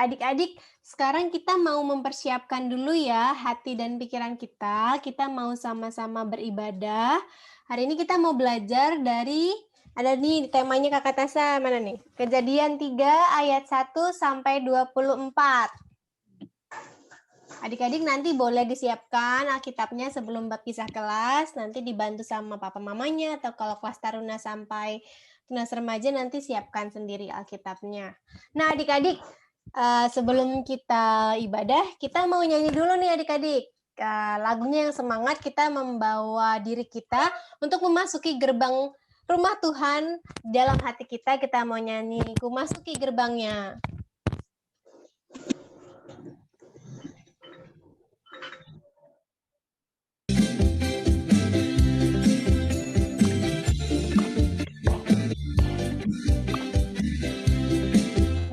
adik-adik, sekarang kita mau mempersiapkan dulu ya hati dan pikiran kita. Kita mau sama-sama beribadah. Hari ini kita mau belajar dari, ada nih temanya Kakak Tasa, mana nih? Kejadian 3 ayat 1 sampai 24. Adik-adik nanti boleh disiapkan Alkitabnya sebelum berpisah kelas, nanti dibantu sama papa mamanya, atau kalau kelas taruna sampai tunas remaja nanti siapkan sendiri Alkitabnya. Nah adik-adik, sebelum kita ibadah, kita mau nyanyi dulu nih adik-adik. Lagunya yang semangat, kita membawa diri kita untuk memasuki gerbang rumah Tuhan. Dalam hati kita mau nyanyi, ku masuki gerbangnya.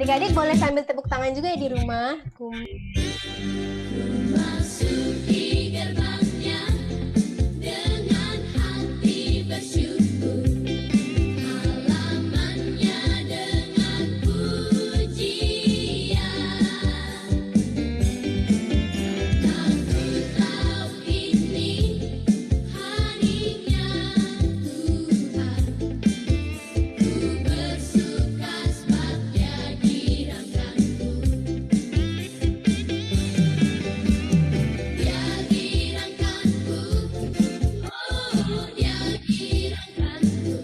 Adik-adik boleh sambil tepuk tangan juga ya di rumah. Masuki gerbangnya dengan hati bersyukur, halamannya dengan pujian. Aku tahu ini harinya Tuhan, ku bersuka sebab Dia dirangkanku. Dia dirangkanku, oh Dia dirangkanku.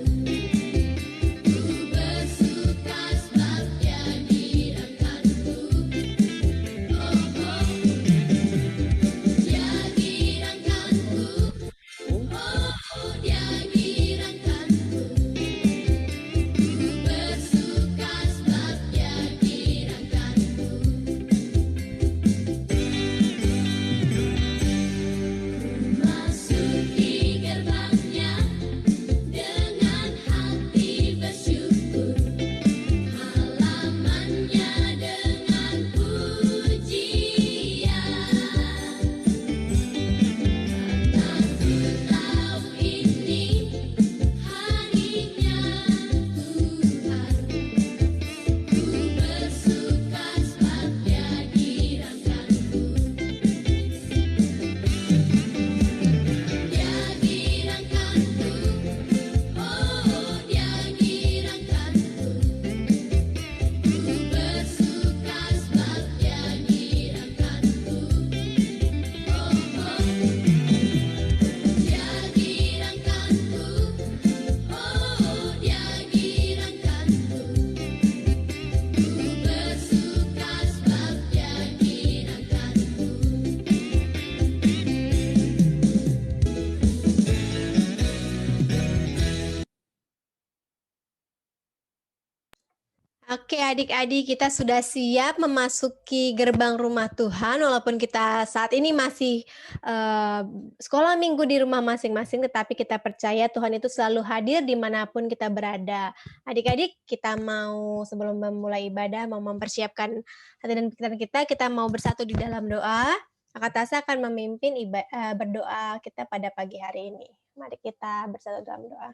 Ku bersuka sebab Dia dirangkanku. Oh oh, Dia dirangkanku, oh Dia dirangkanku. Ku bersuka sebab Dia dirangkanku. Masuki gerbangnya dengan hati bersyukur, halamannya dengan pujian. Karena ku tahu ini harinya Tuhan, ku bersuka sebab Dia dirangkanku. Dia dirangkanku, oh Dia dirangkanku. Ku bersuka sebab Dia dirangkanku. Oh oh, Dia dirangkanku, oh Dia dirangkanku. Ku bersuka sebab Dia dirangkanku. Oke adik-adik, kita sudah siap memasuki gerbang rumah Tuhan, walaupun kita saat ini masih sekolah minggu di rumah masing-masing, tetapi kita percaya Tuhan itu selalu hadir dimanapun kita berada. Adik-adik, kita mau sebelum memulai ibadah, mau mempersiapkan hati dan pikiran kita mau bersatu di dalam doa. Kakak Tasa akan memimpin berdoa kita pada pagi hari ini. Mari kita bersatu dalam doa.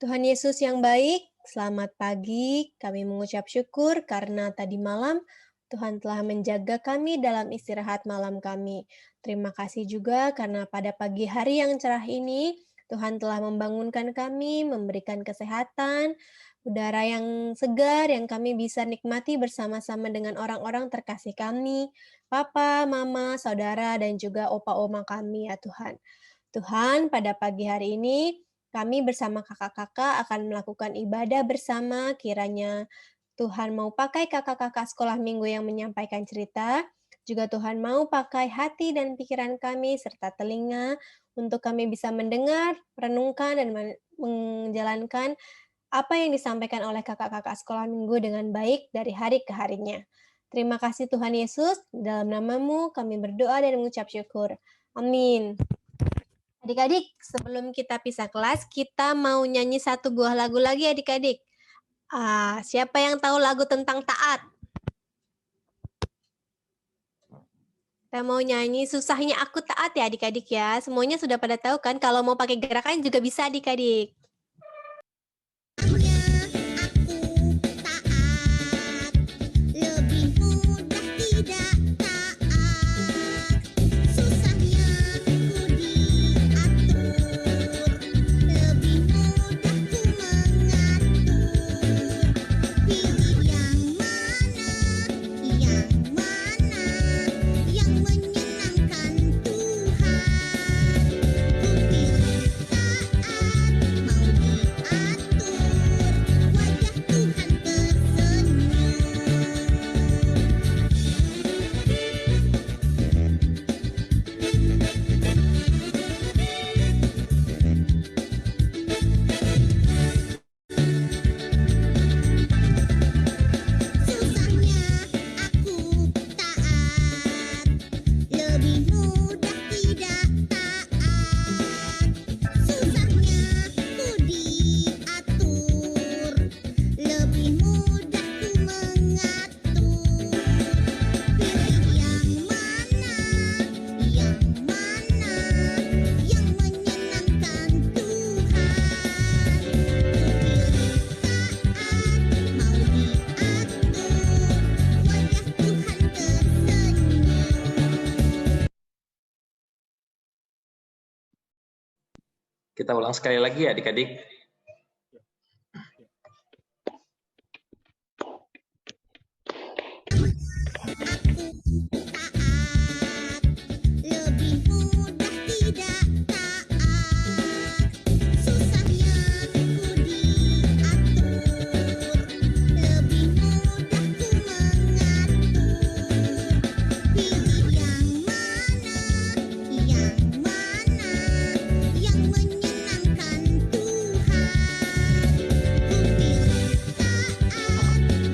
Tuhan Yesus yang baik, selamat pagi. Kami mengucap syukur karena tadi malam Tuhan telah menjaga kami dalam istirahat malam kami. Terima kasih juga karena pada pagi hari yang cerah ini Tuhan telah membangunkan kami, memberikan kesehatan, udara yang segar yang kami bisa nikmati bersama-sama dengan orang-orang terkasih kami, papa, mama, saudara, dan juga opa-oma kami ya Tuhan. Tuhan, pada pagi hari ini kami bersama kakak-kakak akan melakukan ibadah bersama, kiranya Tuhan mau pakai kakak-kakak sekolah minggu yang menyampaikan cerita, juga Tuhan mau pakai hati dan pikiran kami serta telinga untuk kami bisa mendengar, renungkan, dan menjalankan apa yang disampaikan oleh kakak-kakak sekolah minggu dengan baik dari hari ke harinya. Terima kasih Tuhan Yesus, dalam namamu kami berdoa dan mengucap syukur. Amin. Adik-adik, sebelum kita pisah kelas, kita mau nyanyi satu buah lagu lagi adik-adik. Siapa yang tahu lagu tentang taat? Kita mau nyanyi Susahnya Aku Taat ya adik-adik ya. Semuanya sudah pada tahu kan, kalau mau pakai gerakan juga bisa adik-adik. Aku taat lebih Kita ulang sekali lagi ya adik-adik. Lebih mudah tidak taat, susahnya ku diatur. Lebih mudah ku mengatur. Pilih yang mana yang menyenangkan Tuhan. Ku pilih taat, mau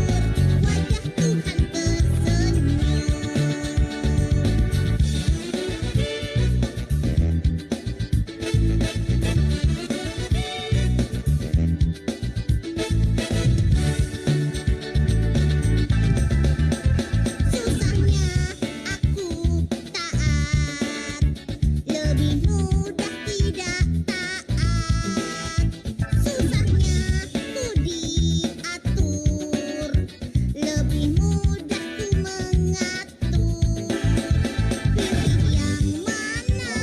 diatur, wajah Tuhan tersenyum. Susahnya aku taat, lebih mudah tidak taat. Susahnya ku diatur, lebih mudah ku mengatur. Pilih yang mana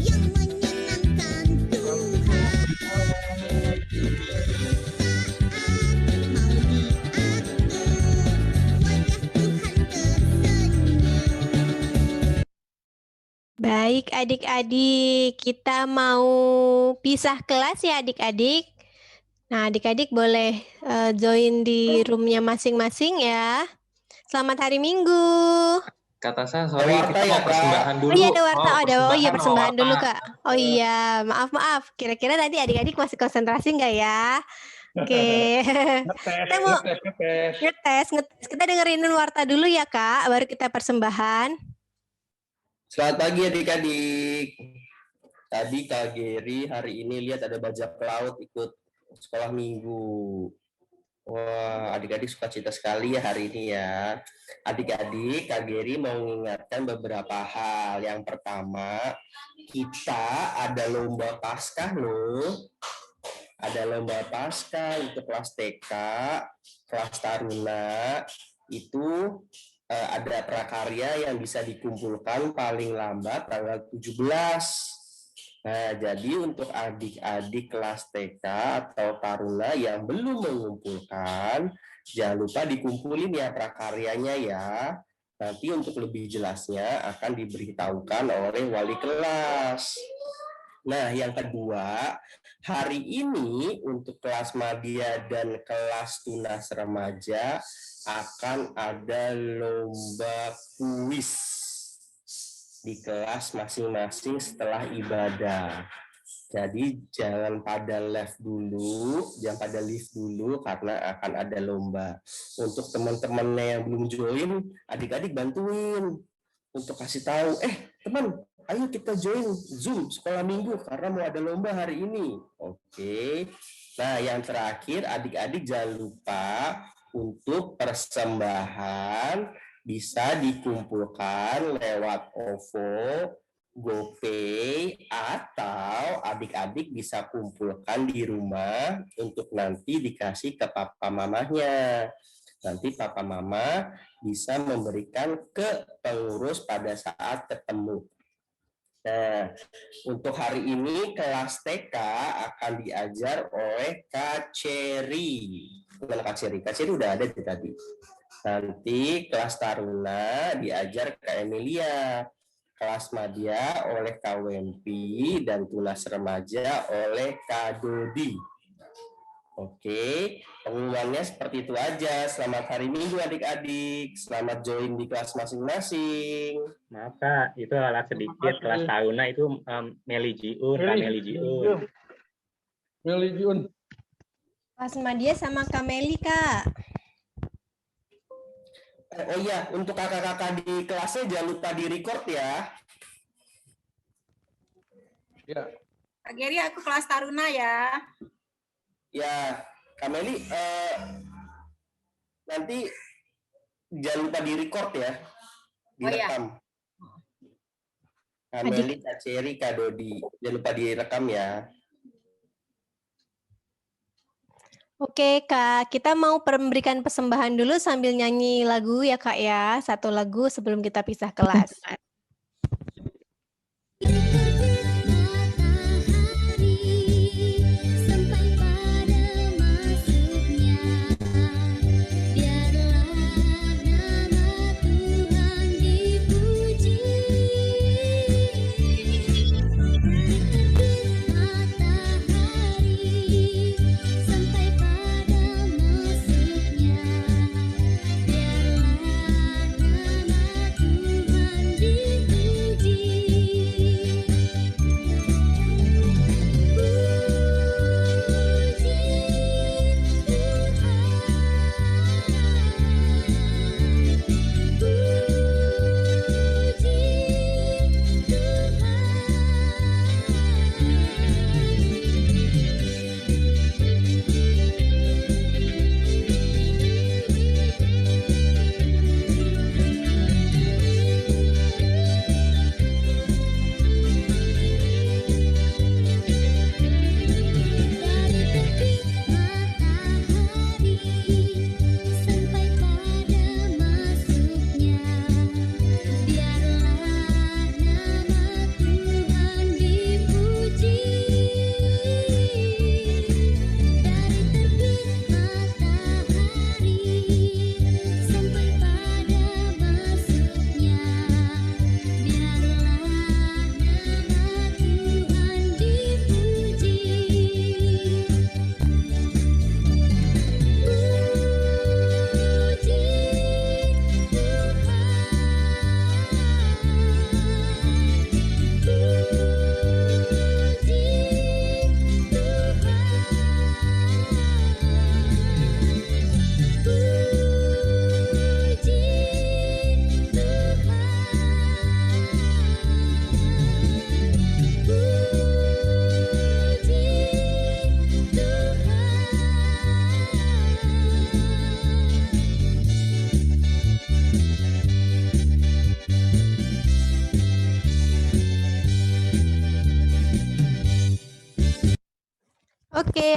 yang menyenangkan Tuhan. Mau diatur, wajah Tuhan tersenyum. Baik adik-adik, kita mau pisah kelas ya adik-adik. Nah adik-adik boleh join di roomnya masing-masing ya. Selamat hari Minggu. Kata saya, sorry, Warta kita ya, mau persembahan Oh dulu. iya ada warta, oh iya mau persembahan dulu warta. Kak. Oh iya, maaf. Kira-kira tadi adik-adik masih konsentrasi nggak ya? Oke. Kita mau ngetes. Kita dengerin dulu warta dulu ya Kak, baru kita persembahan. Selamat pagi adik-adik. Tadi Kak Geri hari ini lihat ada bajak laut ikut sekolah minggu. Wah, adik-adik sukacita sekali ya hari ini ya. Adik-adik, Kak Geri mau mengingatkan beberapa hal. Yang pertama, kita ada lomba Paskah loh. Ada lomba Paskah untuk kelas TK, kelas Taruna, itu ada prakarya yang bisa dikumpulkan paling lambat tanggal 17. Nah, jadi untuk adik-adik kelas TK atau Taruna yang belum mengumpulkan, jangan lupa dikumpulin ya prakaryanya ya. Nanti untuk lebih jelasnya akan diberitahukan oleh wali kelas. Nah, yang kedua, hari ini untuk kelas Madya dan kelas Tunas Remaja akan ada lomba kuis di kelas masing-masing setelah ibadah. Jadi jangan pada live dulu karena akan ada lomba. Untuk teman-temannya yang belum join, adik-adik bantuin untuk kasih tahu, teman, ayo kita join Zoom sekolah minggu karena mau ada lomba hari ini. Oke. Nah, yang terakhir adik-adik jangan lupa untuk persembahan bisa dikumpulkan lewat OVO, GoPay, atau adik-adik bisa kumpulkan di rumah untuk nanti dikasih ke papa mamanya. Nanti papa mama bisa memberikan ke pengurus pada saat ketemu. Nah, untuk hari ini kelas TK akan diajar oleh Kak Cherry. Mana Kak Cherry? Kak Cherry udah ada tadi. Nanti kelas Taruna diajar Kak Emilia. Kelas Madya oleh Kak Wempi dan Tunas Remaja oleh Kak Dodi. Oke, pengumumannya seperti itu aja. Selamat hari Minggu adik-adik. Selamat join di kelas masing-masing. Maaf Kak, itu alat sedikit. Kelas Taruna itu Meli Jiun, Kak Meli Jiun. Meli Jiun. Pas Madya sama Kameli Kak. Oh iya, untuk kakak-kakak di kelasnya jangan lupa di-record ya. Ya. Kak Geri, aku kelas Taruna ya. Ya, Kak Meli, nanti jangan lupa di-record ya. Direkam. Kak Meli, Kak Cherry, Kak Dodi. Jangan lupa direkam ya. Oke Kak, kita mau memberikan persembahan dulu sambil nyanyi lagu ya Kak ya. Satu lagu sebelum kita pisah kelas.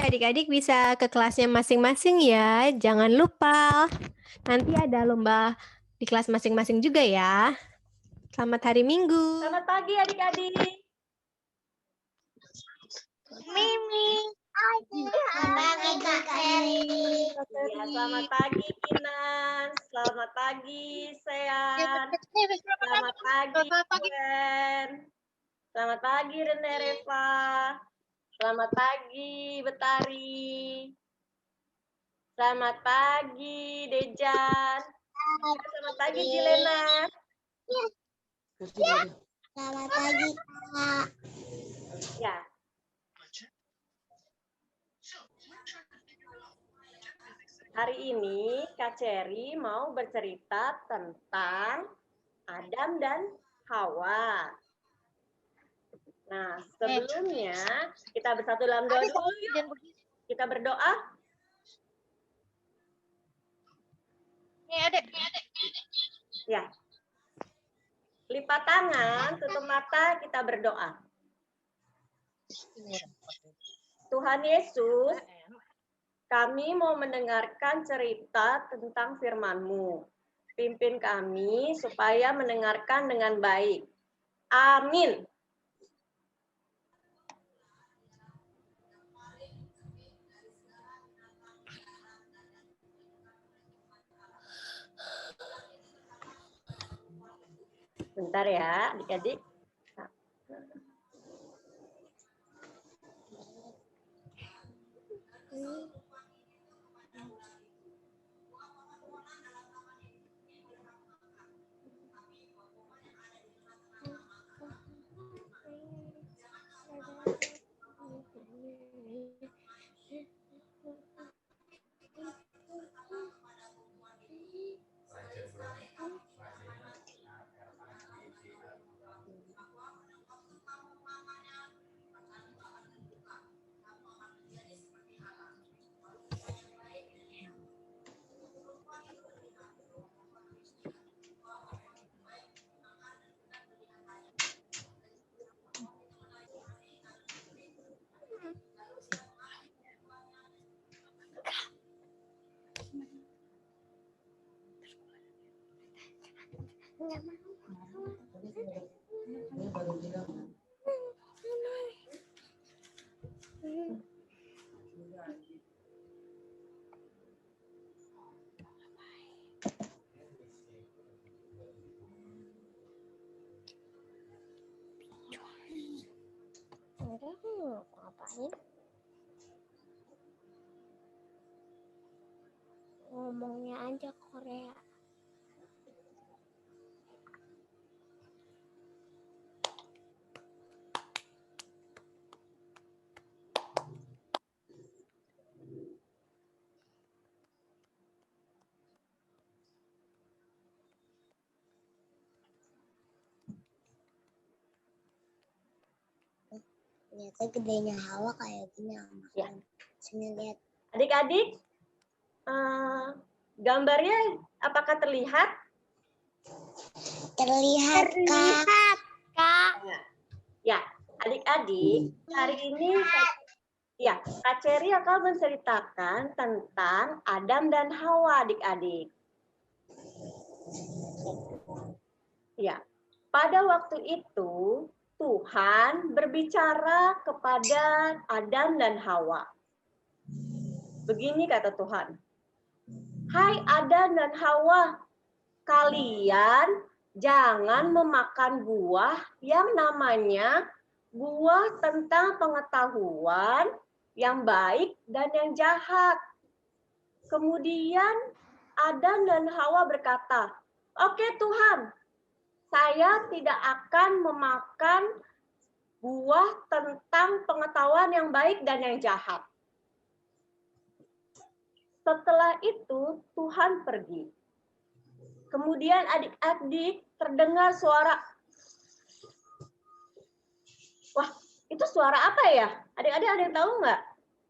adik-adik bisa ke kelasnya masing-masing ya. Jangan lupa, nanti ada lomba di kelas masing-masing juga ya. Selamat hari Minggu. Selamat pagi adik-adik. Ya, selamat pagi Kinan. Selamat pagi Sean. Selamat pagi Ren. Selamat pagi Rene Reva. Selamat pagi Betari. Selamat pagi Dejan. Selamat pagi Jilena. Selamat pagi, Kak. Ya. Hari ini Kak Cherry mau bercerita tentang Adam dan Hawa. Nah, sebelumnya kita bersatu dalam doa dulu yuk. Kita berdoa. Ya. Lipat tangan, tutup mata, kita berdoa. Tuhan Yesus, kami mau mendengarkan cerita tentang firman-Mu. Pimpin kami supaya mendengarkan dengan baik. Amin. Bentar ya, adik-adik. Ngapain? Ngomongnya aja Korea. Ternyata gedenya Hawa kayak gini. Ya. Sini lihat. Adik-adik, gambarnya apakah terlihat? Terlihat, Kak. Ya, adik-adik, hari ini ya, Kak Cherry akan menceritakan tentang Adam dan Hawa, adik-adik. Ya, pada waktu itu Tuhan berbicara kepada Adam dan Hawa. Begini kata Tuhan, "Hai Adam dan Hawa, kalian jangan memakan buah yang namanya buah tentang pengetahuan yang baik dan yang jahat." Kemudian Adam dan Hawa berkata, "Oke Tuhan, saya tidak akan memakan buah tentang pengetahuan yang baik dan yang jahat." Setelah itu Tuhan pergi. Kemudian adik-adik terdengar suara. Wah, itu suara apa ya? Adik-adik ada yang tahu nggak?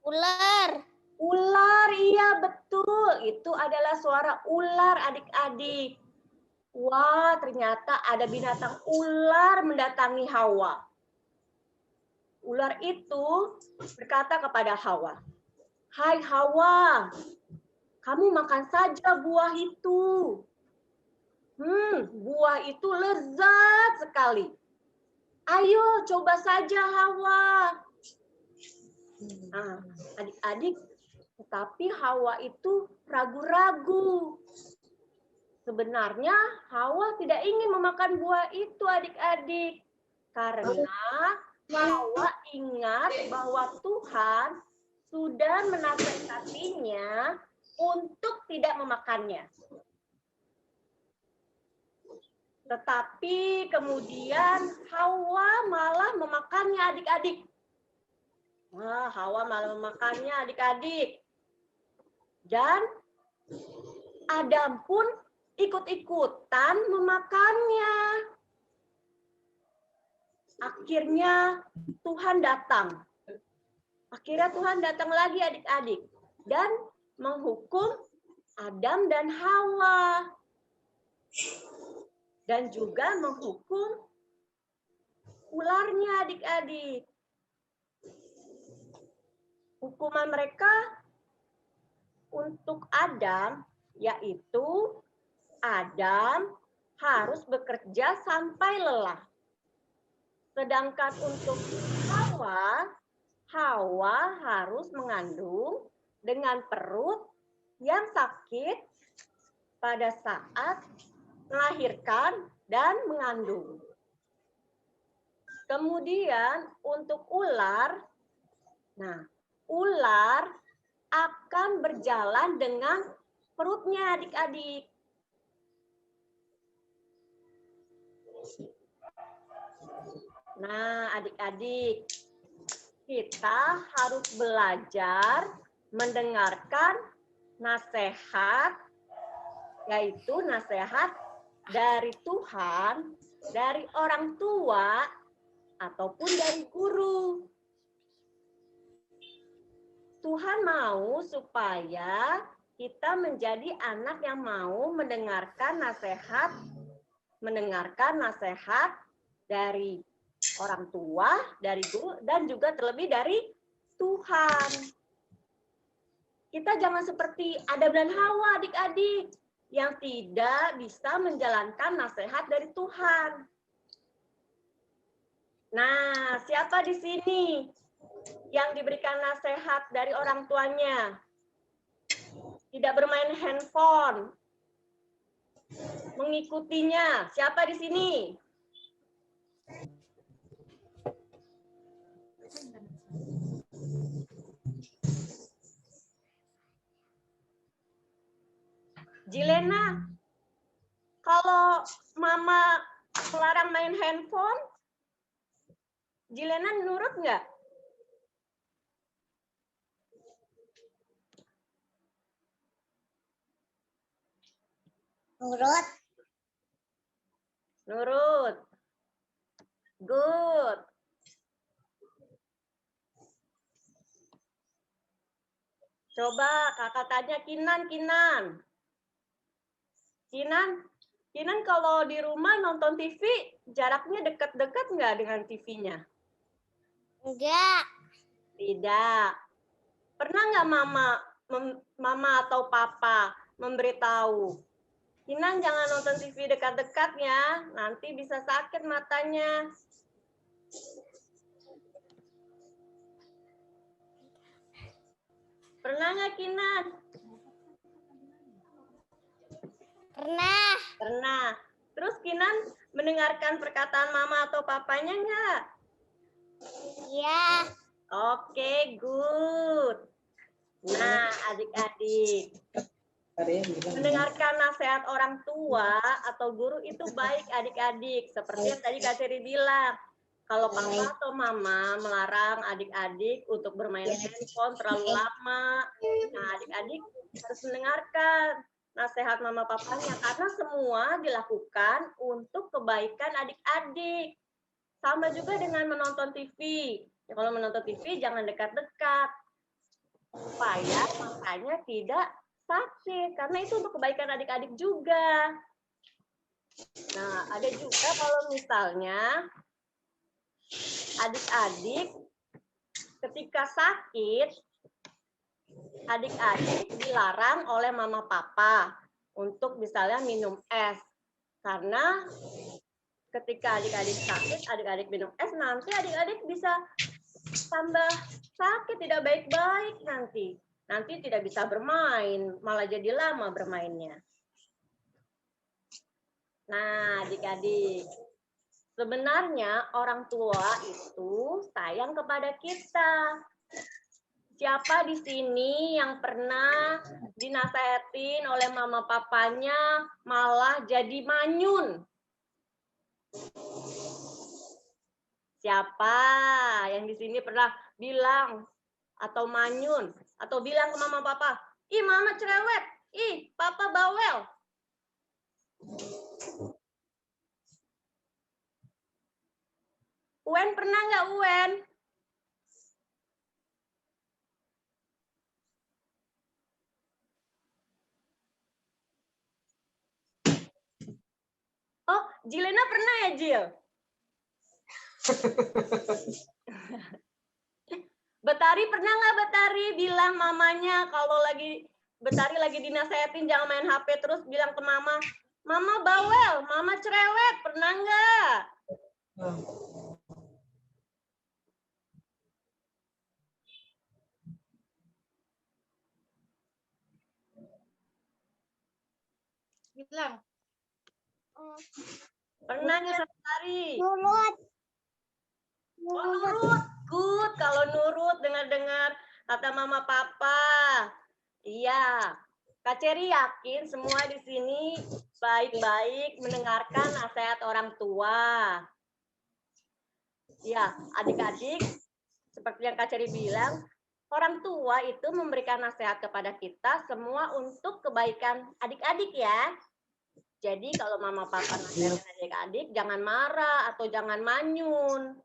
Ular. Ular, iya betul. Itu adalah suara ular adik-adik. Wah, ternyata ada binatang ular mendatangi Hawa. Ular itu berkata kepada Hawa, Hai Hawa, kamu makan saja buah itu. Buah itu lezat sekali. Ayo coba saja Hawa. Nah, adik-adik, tetapi Hawa itu ragu-ragu. Sebenarnya Hawa tidak ingin memakan buah itu adik-adik. Karena Hawa ingat bahwa Tuhan sudah menasihatinya untuk tidak memakannya. Tetapi kemudian Hawa malah memakannya adik-adik. Wah, Hawa malah memakannya adik-adik. Dan Adam pun ikut-ikutan memakannya. Akhirnya Tuhan datang. Akhirnya Tuhan datang lagi adik-adik. Dan menghukum Adam dan Hawa. Dan juga menghukum ularnya adik-adik. Hukuman mereka untuk Adam yaitu Adam harus bekerja sampai lelah. Sedangkan untuk Hawa harus mengandung dengan perut yang sakit pada saat melahirkan dan mengandung. Kemudian untuk ular, ular akan berjalan dengan perutnya adik-adik. Nah, adik-adik, kita harus belajar mendengarkan nasihat, yaitu nasihat dari Tuhan, dari orang tua, ataupun dari guru. Tuhan mau supaya kita menjadi anak yang mau mendengarkan nasihat dari orang tua, dari guru, dan juga terlebih dari Tuhan. Kita jangan seperti Adam dan Hawa, adik-adik, yang tidak bisa menjalankan nasihat dari Tuhan. Nah, siapa di sini yang diberikan nasihat dari orang tuanya? Tidak bermain handphone. Mengikutinya. Siapa di sini? Jilena, kalau mama melarang main handphone, Jilena nurut nggak? Nurut. Nurut. Good. Coba kakak tanya Kinan kalau di rumah nonton TV, jaraknya dekat-dekat nggak dengan TV-nya? Enggak. Tidak. Pernah nggak mama atau papa memberitahu, Kinan jangan nonton TV dekat-dekat ya, nanti bisa sakit matanya. Pernah nggak Kinan? Pernah. Terus Kinan mendengarkan perkataan mama atau papanya nggak? Iya. Oke, good. Nah, adik-adik, mendengarkan nasihat orang tua atau guru itu baik adik-adik. Seperti yang tadi Kak Seri bilang, kalau papa atau mama melarang adik-adik untuk bermain handphone terlalu lama, nah adik-adik harus mendengarkan nasihat mama papanya, karena semua dilakukan untuk kebaikan adik-adik. Sama juga dengan menonton TV. Ya, kalau menonton TV jangan dekat-dekat, supaya matanya tidak sakit, karena itu untuk kebaikan adik-adik juga. Nah, ada juga kalau misalnya adik-adik ketika sakit, adik-adik dilarang oleh mama papa untuk misalnya minum es. Karena ketika adik-adik sakit, adik-adik minum es, nanti adik-adik bisa tambah sakit, tidak baik-baik nanti. Nanti tidak bisa bermain, malah jadi lama bermainnya. Nah, adik-adik, sebenarnya orang tua itu sayang kepada kita. Siapa di sini yang pernah dinasehatin oleh mama papanya malah jadi manyun? Siapa yang di sini pernah bilang atau manyun atau bilang ke mama papa, "Ih, mama cerewet, ih, papa bawel." Uwen pernah nggak, Uwen? Oh, Jilena pernah ya, Jil? Betari pernah nggak Betari bilang mamanya kalau Betari lagi dinasehatin jangan main HP terus bilang ke mama, "Mama bawel, mama cerewet." Pernah nggak? Bilang. Pernah nggak Betari? Nurut. Oh, nurut. Good kalau nurut dengar-dengar kata mama papa. Iya. Kak Ceri yakin semua di sini baik-baik mendengarkan nasihat orang tua. Ya, adik-adik, seperti yang Kak Ceri bilang, orang tua itu memberikan nasihat kepada kita semua untuk kebaikan adik-adik ya. Jadi kalau mama papa nasihatin adik-adik, jangan marah atau jangan manyun.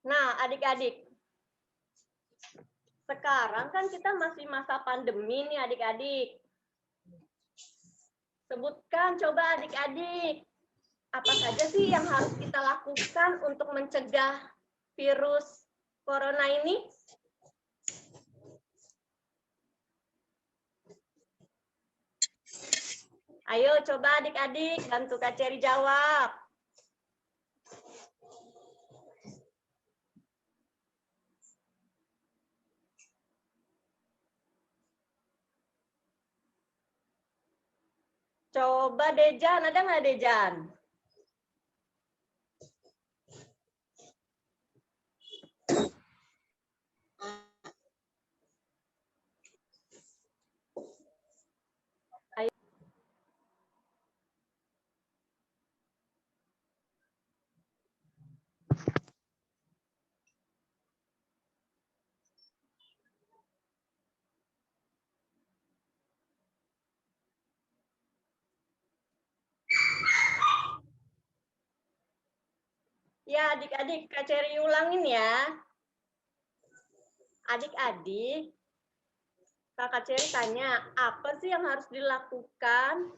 Nah, adik-adik, sekarang kan kita masih masa pandemi nih adik-adik. Sebutkan coba adik-adik, apa saja sih yang harus kita lakukan untuk mencegah virus corona ini? Ayo coba adik-adik bantu Kak Ceri jawab. Coba Dejan, ada nggak Dejan? Ayo. Ya, adik-adik, Kak Ceri ulangin ya. Adik-adik, Kak Ceri tanya, apa sih yang harus dilakukan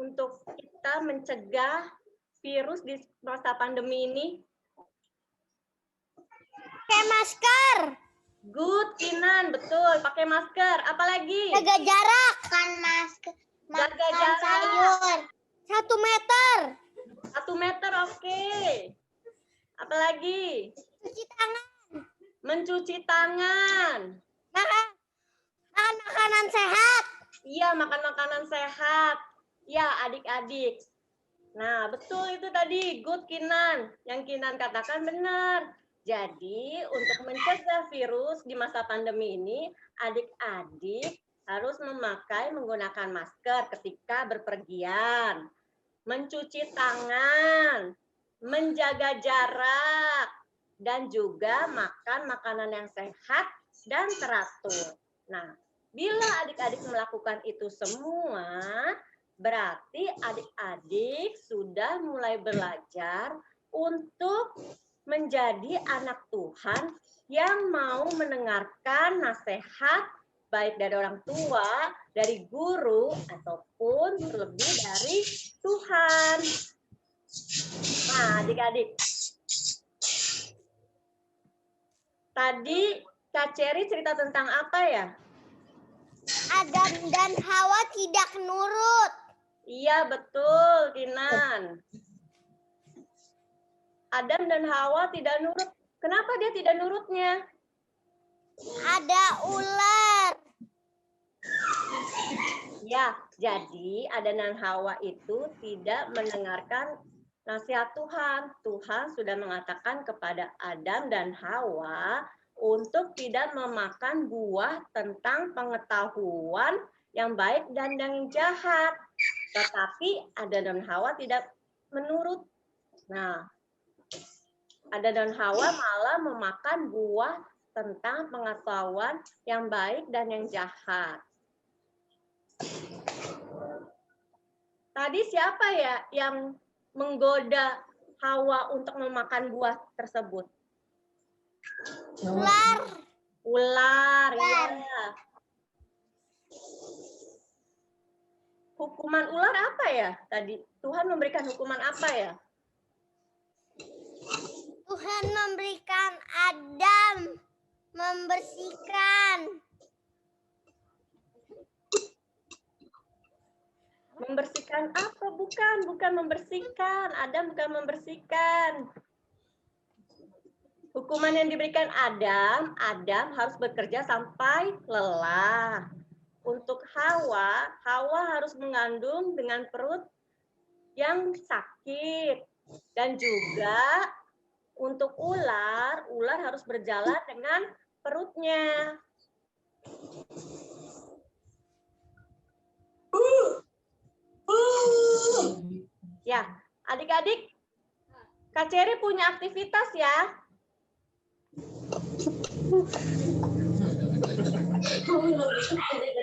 untuk kita mencegah virus di masa pandemi ini? Pakai masker. Good, Kinan, betul. Pakai masker. Apalagi? Jaga jarak. Makan masker. Jaga Makan jarak. sayur. 1 meter. 1 meter, oke. Apalagi? Cuci tangan. Mencuci tangan. Makan makanan sehat. Iya, makan makanan sehat. Ya, adik-adik. Nah, betul itu tadi. Good, Kinan. Yang Kinan katakan benar. Jadi, untuk mencegah virus di masa pandemi ini, adik-adik harus menggunakan masker ketika berpergian, mencuci tangan, menjaga jarak, dan juga makan makanan yang sehat dan teratur. Nah, bila adik-adik melakukan itu semua, berarti adik-adik sudah mulai belajar untuk menjadi anak Tuhan yang mau mendengarkan nasihat baik dari orang tua, dari guru, ataupun terlebih dari Tuhan. Nah, adik-adik. Tadi Kak Cherry cerita tentang apa ya? Adam dan Hawa tidak nurut. Iya, betul, Kinan. Adam dan Hawa tidak nurut. Kenapa dia tidak nurutnya? Ada ular. Ya, jadi Adam dan Hawa itu tidak mendengarkan nasihat Tuhan. Tuhan sudah mengatakan kepada Adam dan Hawa untuk tidak memakan buah tentang pengetahuan yang baik dan yang jahat. Tetapi Adam dan Hawa tidak menurut. Nah, Adam dan Hawa malah memakan buah tentang pengetahuan yang baik dan yang jahat. Tadi siapa ya yang menggoda Hawa untuk memakan buah tersebut? Ular. Ular, ya. Hukuman ular apa ya? Tadi Tuhan memberikan hukuman apa ya? Tuhan memberikan Adam membersihkan. Membersihkan apa? Bukan membersihkan. Adam bukan membersihkan. Hukuman yang diberikan Adam harus bekerja sampai lelah. Untuk Hawa harus mengandung dengan perut yang sakit. Dan juga untuk ular harus berjalan dengan perutnya. Ya, adik-adik, Kak Cherry punya aktivitas ya.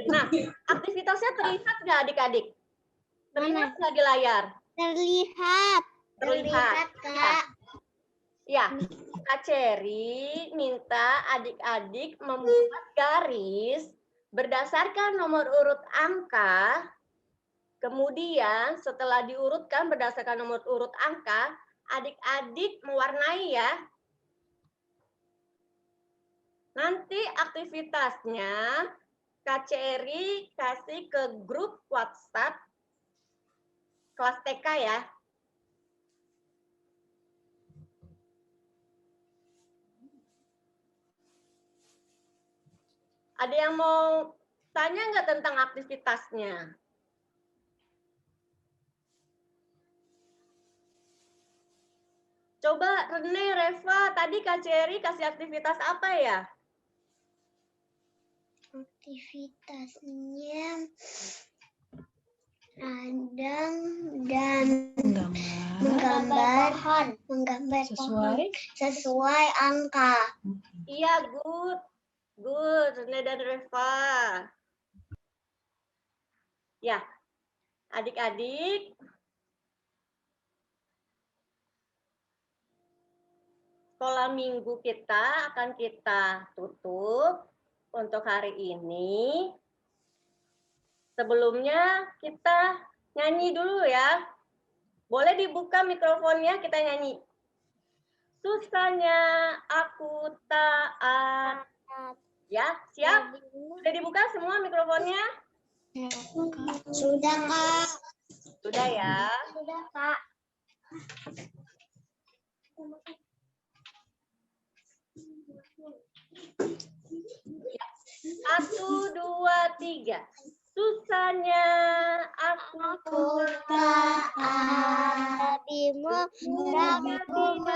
Nah, aktivitasnya terlihat nggak adik-adik? Terlihat nggak di layar? Terlihat. Terlihat, Kak. Ya, Kak Cherry minta adik-adik membuat garis berdasarkan nomor urut angka. Kemudian setelah diurutkan berdasarkan nomor urut angka, adik-adik mewarnai ya. Nanti aktivitasnya Kak Cherry kasih ke grup WhatsApp kelas TK ya. Ada yang mau tanya nggak tentang aktivitasnya? Coba Rene, Reva, tadi Kak Cherry kasih aktivitas apa ya? Aktivitasnya Adam dan menggambar sesuai angka. Iya, good. Good, Rene dan Reva. Ya, adik-adik. Sekolah minggu kita akan kita tutup untuk hari ini. Sebelumnya kita nyanyi dulu ya. Boleh dibuka mikrofonnya, kita nyanyi. Susahnya aku taat. Ya, siap? Sudah dibuka semua mikrofonnya? Sudah, Kak. Sudah ya. Sudah, Kak. Satu, dua, tiga. Susahnya aku taat dirimu lebih mudah mengatur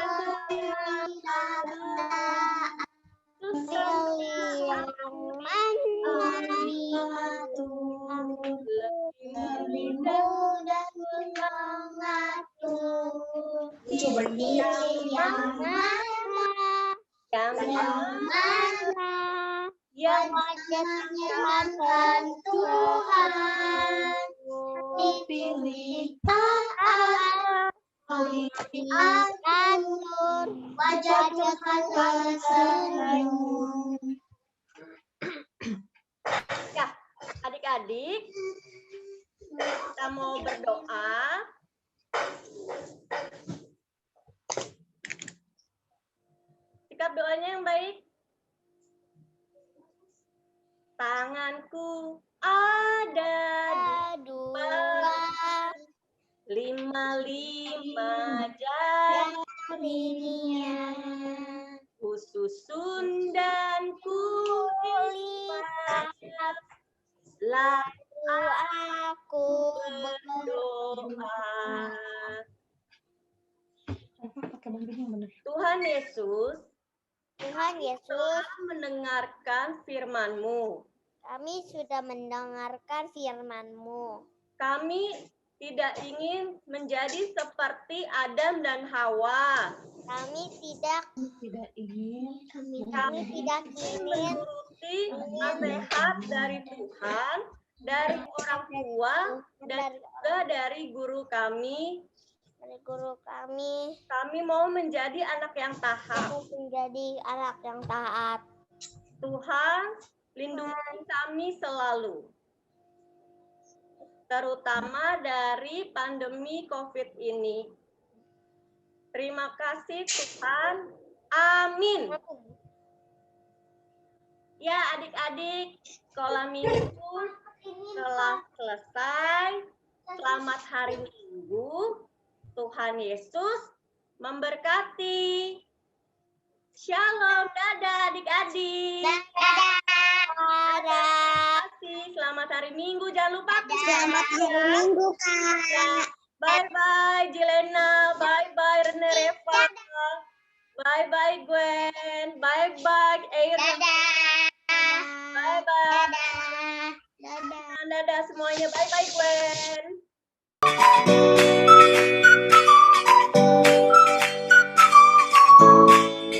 yang wajahnya Tuhan dipilih taat Atur wajah Tuhan tersenyum. Ya, adik-adik, kita mau berdoa. Sikap doanya yang baik. Tanganku ada dua, 5 jarinya, kususun dan kulipat, lalu Aku berdoa. Tuhan Yesus telah mendengarkan firman-Mu. kami sudah mendengarkan firman-Mu. Kami tidak ingin menjadi seperti Adam dan Hawa. Kami tidak ingin Menuruti nasihat dari Tuhan, dari orang tua, dan juga dari guru kami. dari guru kami. Kami mau menjadi anak yang taat. Kami menjadi anak yang taat. Tuhan, lindungi kami selalu. Terutama dari pandemi COVID ini. Terima kasih Tuhan. Amin. Ya adik-adik, sekolah minggu telah selesai. Selamat hari Minggu. Tuhan Yesus memberkati. Shalom, dadah adik-adik. Dadah. Selamat hari Minggu. Jangan lupa Selamat hari Minggu, Kak. Bye-bye Jilena. Bye-bye Rene Reva. Bye-bye Gwen. Bye-bye Eira. Bye-bye. Dadah. Dadah semuanya. Bye-bye Gwen.